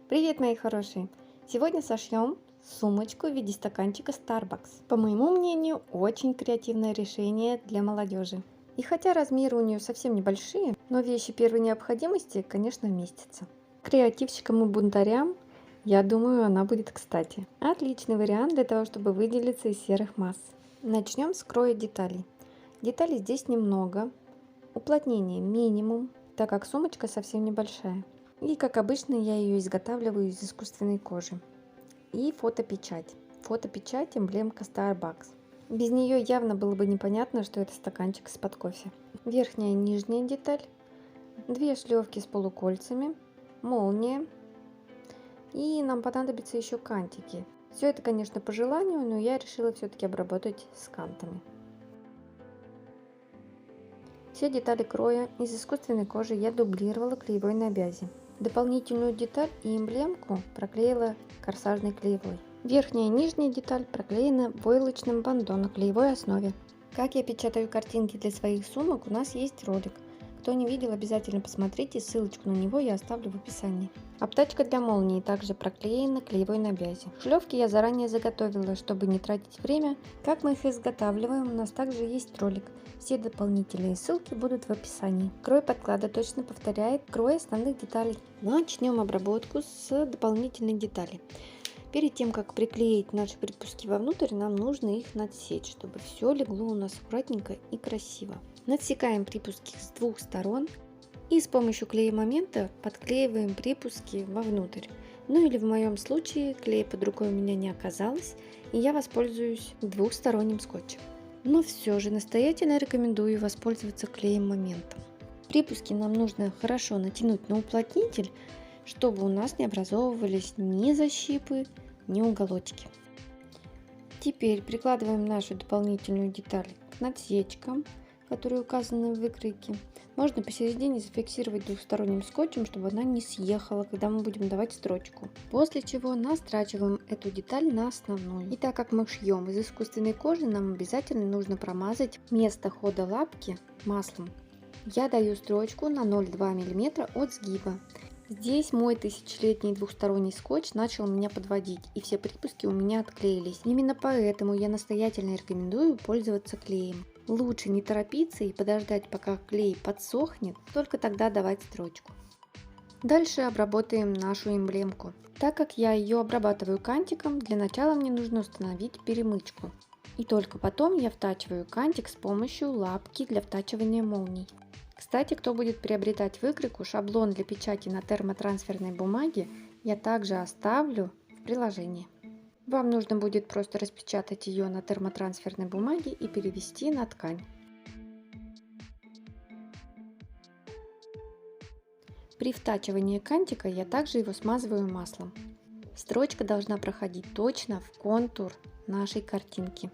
Привет, мои хорошие! Сегодня сошьем сумочку в виде стаканчика Starbucks. По моему мнению, очень креативное решение для молодежи. И хотя размеры у нее совсем небольшие, но вещи первой необходимости, конечно, вместятся. Креативщикам и бунтарям, я думаю, она будет кстати. Отличный вариант для того, чтобы выделиться из серых масс. Начнем с кроя деталей. Деталей здесь немного, уплотнение минимум, так как сумочка совсем небольшая. И как обычно я ее изготавливаю из искусственной кожи. И фотопечать. Фотопечать эмблемка Starbucks. Без нее явно было бы непонятно, что это стаканчик из-под кофе. Верхняя и нижняя деталь. Две шлевки с полукольцами. Молния. И нам понадобятся еще кантики. Все это, конечно, по желанию, но я решила все-таки обработать с кантами. Все детали кроя из искусственной кожи я дублировала клеевой на бязе. Дополнительную деталь и эмблемку проклеила корсажной клеевой. Верхняя и нижняя деталь проклеена войлочным бандо на клеевой основе. Как я печатаю картинки для своих сумок, у нас есть ролик. Кто не видел, обязательно посмотрите, ссылочку на него я оставлю в описании. Обтачка для молнии также проклеена клеевой на бязе. Шлевки я заранее заготовила, чтобы не тратить время. Как мы их изготавливаем, у нас также есть ролик. Все дополнительные ссылки будут в описании. Крой подклада точно повторяет крой основных деталей. Начнем обработку с дополнительной детали. Перед тем, как приклеить наши припуски вовнутрь, нам нужно их надсечь, чтобы все легло у нас аккуратненько и красиво. Надсекаем припуски с двух сторон и с помощью клея-момента подклеиваем припуски вовнутрь. Ну или в моем случае клея под рукой у меня не оказалось, и я воспользуюсь двухсторонним скотчем. Но все же настоятельно рекомендую воспользоваться клеем-моментом. Припуски нам нужно хорошо натянуть на уплотнитель, чтобы у нас не образовывались ни защипы, ни уголочки. Теперь прикладываем нашу дополнительную деталь к надсечкам, которые указаны в выкройке. Можно посередине зафиксировать двухсторонним скотчем, чтобы она не съехала, когда мы будем давать строчку. После чего настрачиваем эту деталь на основную. И так как мы шьем из искусственной кожи, нам обязательно нужно промазать место хода лапки маслом. Я даю строчку на 0,2 мм от сгиба. Здесь мой тысячелетний двухсторонний скотч начал меня подводить, и все припуски у меня отклеились. Именно поэтому я настоятельно рекомендую пользоваться клеем. Лучше не торопиться и подождать, пока клей подсохнет, только тогда давать строчку. Дальше обработаем нашу эмблемку. Так как я ее обрабатываю кантиком, для начала мне нужно установить перемычку. И только потом я втачиваю кантик с помощью лапки для втачивания молний. Кстати, кто будет приобретать выкройку, шаблон для печати на термотрансферной бумаге я также оставлю в приложении. Вам нужно будет просто распечатать ее на термотрансферной бумаге и перевести на ткань. При втачивании кантика я также его смазываю маслом. Строчка должна проходить точно в контур нашей картинки.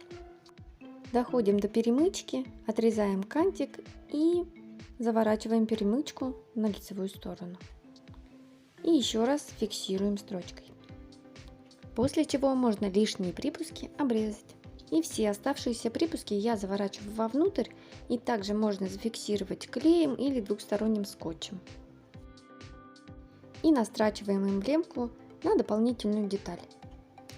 Доходим до перемычки, отрезаем кантик и заворачиваем перемычку на лицевую сторону. И еще раз фиксируем строчкой. После чего можно лишние припуски обрезать. И все оставшиеся припуски я заворачиваю вовнутрь, и также можно зафиксировать клеем или двухсторонним скотчем. И настрачиваем эмблемку на дополнительную деталь.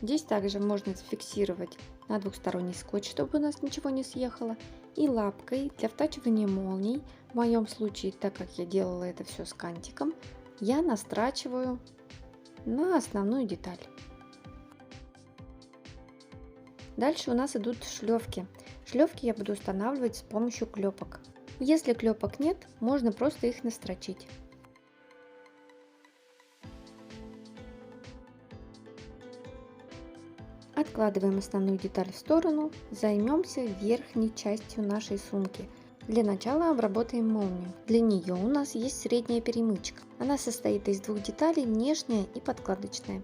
Здесь также можно зафиксировать на двухсторонний скотч, чтобы у нас ничего не съехало, и лапкой для втачивания молний. В моем случае, так как я делала это все с кантиком, я настрачиваю на основную деталь. Дальше у нас идут шлевки. Шлевки я буду устанавливать с помощью клепок. Если клепок нет, можно просто их настрочить. Откладываем основную деталь в сторону, займемся верхней частью нашей сумки. Для начала обработаем молнию. Для нее у нас есть средняя перемычка. Она состоит из двух деталей, внешняя и подкладочная.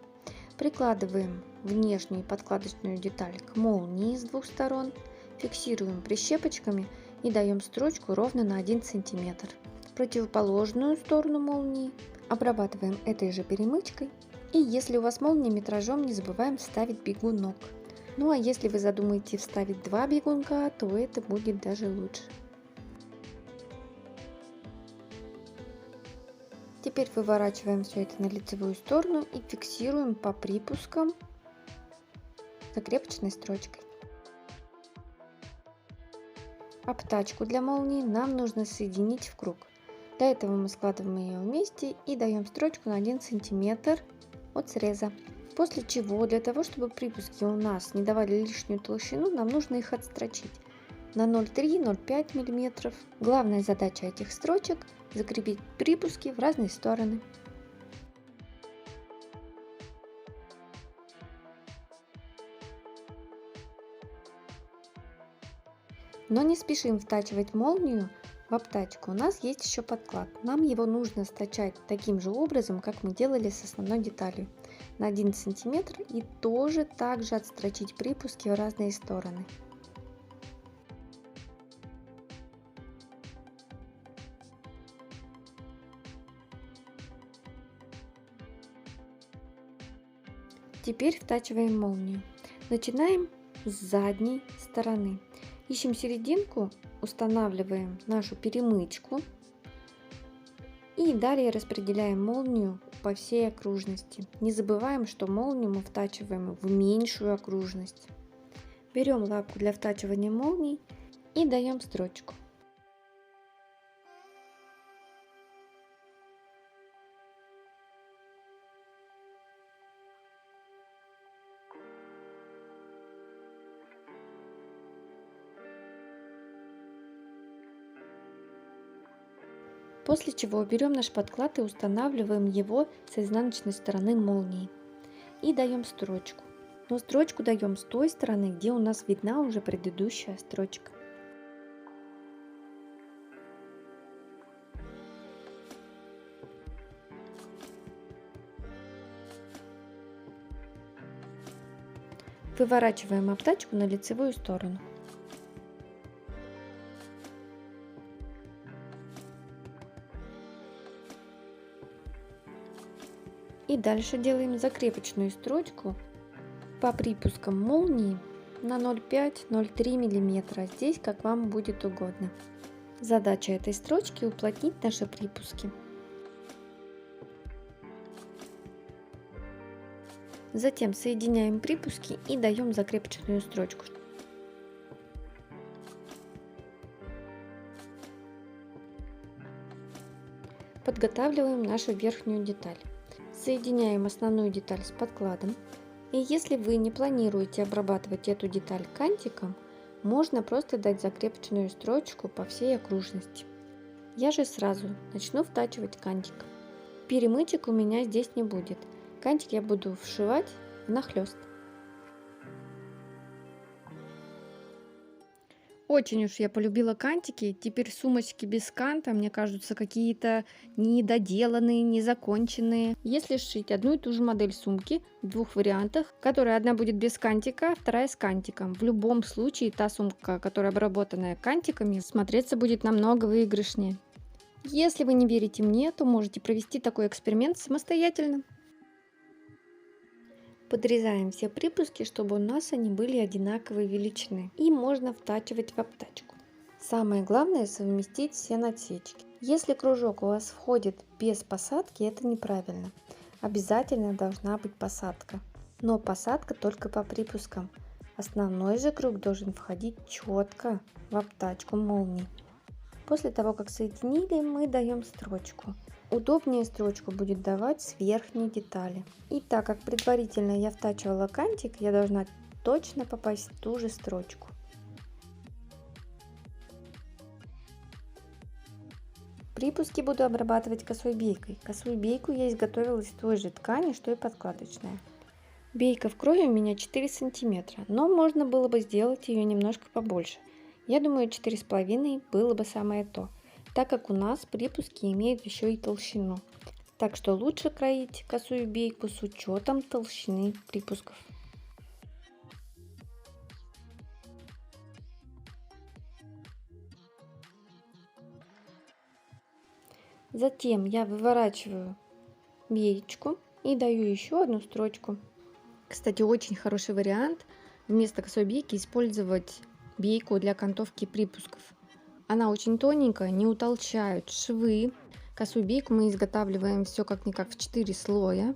Прикладываем внешнюю подкладочную деталь к молнии с двух сторон, фиксируем прищепочками и даем строчку ровно на 1 см. Противоположную сторону молнии обрабатываем этой же перемычкой. И если у вас молния метражом, не забываем вставить бегунок. Ну а если вы задумаете вставить 2 бегунка, то это будет даже лучше. Теперь выворачиваем все это на лицевую сторону и фиксируем по припускам закрепочной строчкой. Обтачку для молнии нам нужно соединить в круг. Для этого мы складываем ее вместе и даем строчку на 1 см от среза. После чего, для того чтобы припуски у нас не давали лишнюю толщину, нам нужно их отстрочить на 0,3-0,5 мм. Главная задача этих строчек — закрепить припуски в разные стороны. Но не спешим втачивать молнию в обтачку, у нас есть еще подклад. Нам его нужно стачать таким же образом, как мы делали с основной деталью, на 1 см, и тоже также отстрочить припуски в разные стороны. Теперь втачиваем молнию. Начинаем с задней стороны. Ищем серединку, устанавливаем нашу перемычку и далее распределяем молнию по всей окружности. Не забываем, что молнию мы втачиваем в меньшую окружность. Берем лапку для втачивания молний и даем строчку. После чего берем наш подклад и устанавливаем его с изнаночной стороны молнии и даем строчку. Но строчку даем с той стороны, где у нас видна уже предыдущая строчка. Выворачиваем обтачку на лицевую сторону. И дальше делаем закрепочную строчку по припускам молнии на 0,5-0,3 мм. Здесь как вам будет угодно. Задача этой строчки — уплотнить наши припуски. Затем соединяем припуски и даем закрепочную строчку. Подготавливаем нашу верхнюю деталь. Соединяем основную деталь с подкладом. И если вы не планируете обрабатывать эту деталь кантиком, можно просто дать закрепочную строчку по всей окружности. Я же сразу начну втачивать кантиком. Перемычек у меня здесь не будет. Кантик я буду вшивать внахлёст. Очень уж я полюбила кантики. Теперь сумочки без канта мне кажутся какие-то недоделанные, незаконченные. Если сшить одну и ту же модель сумки в двух вариантах, которая одна будет без кантика, вторая с кантиком, в любом случае та сумка, которая обработанная кантиками, смотреться будет намного выигрышнее. Если вы не верите мне, то можете провести такой эксперимент самостоятельно. Подрезаем все припуски, чтобы у нас они были одинаковой величины, и можно втачивать в обтачку. Самое главное — совместить все насечки. Если кружок у вас входит без посадки, это неправильно. Обязательно должна быть посадка, но посадка только по припускам. Основной же круг должен входить четко в обтачку молний. После того, как соединили, мы даем строчку. Удобнее строчку будет давать с верхней детали. И так как предварительно я втачивала кантик, я должна точно попасть в ту же строчку. Припуски буду обрабатывать косой бейкой. Косую бейку я изготовила из той же ткани, что и подкладочная. Бейка в крое у меня 4 см, но можно было бы сделать ее немножко побольше. Я думаю, 4,5 было бы самое то, так как у нас припуски имеют еще и толщину. Так что лучше кроить косую бейку с учетом толщины припусков. Затем я выворачиваю беечку и даю еще одну строчку. Кстати, очень хороший вариант вместо косой бейки использовать бейку для окантовки припусков. Она очень тоненькая, не утолщают швы, Косую бейку мы изготавливаем все как-никак в 4 слоя.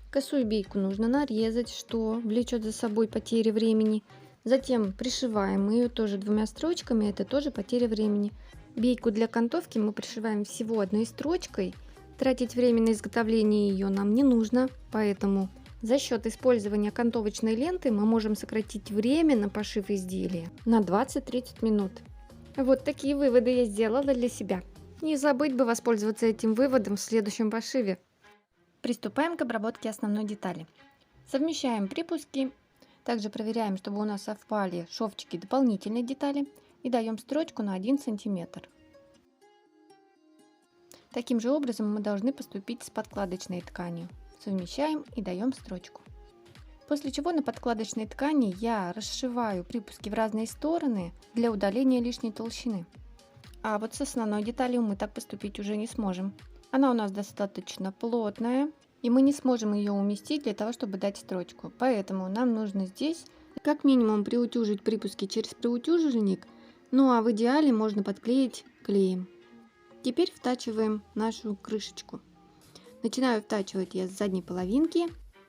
Косую бейку нужно нарезать, что влечет за собой потери времени. Затем пришиваем ее тоже 2 строчками, это тоже потеря времени. Бейку для окантовки мы пришиваем всего одной строчкой. Тратить время на изготовление ее нам не нужно, поэтому за счет использования окантовочной ленты мы можем сократить время на пошив изделия на 20-30 минут. Вот такие выводы я сделала для себя. Не забыть бы воспользоваться этим выводом в следующем пошиве. Приступаем к обработке основной детали. Совмещаем припуски. Также проверяем, чтобы у нас совпали шовчики дополнительной детали. И даем строчку на 1 см. Таким же образом мы должны поступить с подкладочной тканью. Совмещаем и даем строчку. После чего на подкладочной ткани я расшиваю припуски в разные стороны для удаления лишней толщины. А вот с основной деталью мы так поступить уже не сможем. Она у нас достаточно плотная, и мы не сможем ее уместить для того, чтобы дать строчку. Поэтому нам нужно здесь как минимум приутюжить припуски через приутюжильник, ну а в идеале можно подклеить клеем. Теперь втачиваем нашу крышечку. Начинаю втачивать я с задней половинки,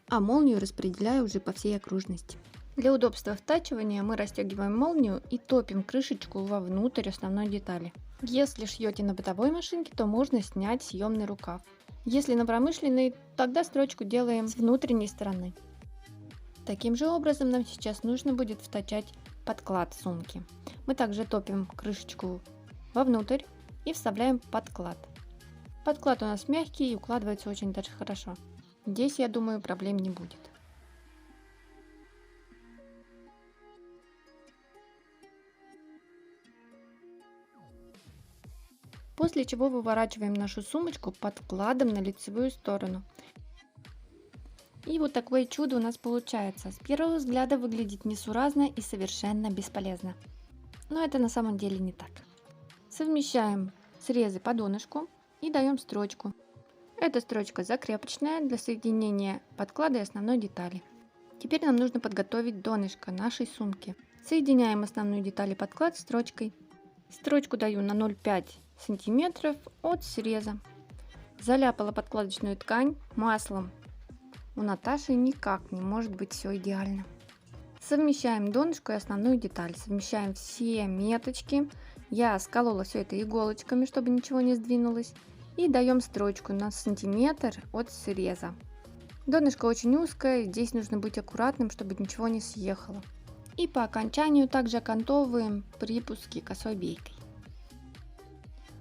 а молнию распределяю уже по всей окружности. Для удобства втачивания мы расстегиваем молнию и топим крышечку вовнутрь основной детали. Если шьете на бытовой машинке, то можно снять съемный рукав. Если на промышленной, тогда строчку делаем с внутренней стороны. Таким же образом нам сейчас нужно будет втачать подклад сумки. Мы также топим крышечку вовнутрь и вставляем подклад. Подклад у нас мягкий и укладывается очень даже хорошо. Здесь, я думаю, проблем не будет. После чего выворачиваем нашу сумочку подкладом на лицевую сторону. И вот такое чудо у нас получается. С первого взгляда выглядит несуразно и совершенно бесполезно. Но это на самом деле не так. Совмещаем срезы по донышку и даем строчку. Эта строчка закрепочная для соединения подклада и основной детали. Теперь нам нужно подготовить донышко нашей сумки. Соединяем основную деталь и подклад строчкой. Строчку даю на 0,5 см от среза. Заляпала подкладочную ткань маслом. У Наташи никак не может быть все идеально. Совмещаем донышко и основную деталь. Совмещаем все меточки. Я сколола все это иголочками, чтобы ничего не сдвинулось. И даем строчку на сантиметр от среза. Донышко очень узкое, здесь нужно быть аккуратным, чтобы ничего не съехало. И по окончанию также окантовываем припуски косой бейкой.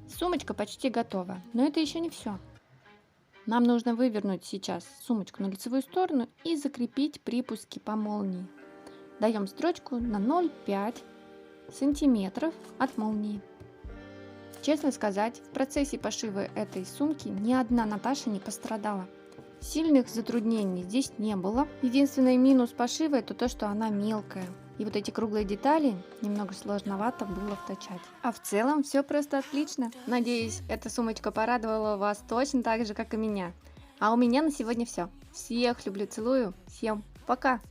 Сумочка почти готова, но это еще не все. Нам нужно вывернуть сейчас сумочку на лицевую сторону и закрепить припуски по молнии. Даем строчку на 0,5 сантиметров от молнии. Честно сказать, в процессе пошива этой сумки ни одна Наташа не пострадала. Сильных затруднений здесь не было. Единственный минус пошива это то, что она мелкая. И вот эти круглые детали немного сложновато было втачать. А в целом все просто отлично. Надеюсь, эта сумочка порадовала вас точно так же, как и меня. А у меня на сегодня все. Всех люблю, целую. Всем пока!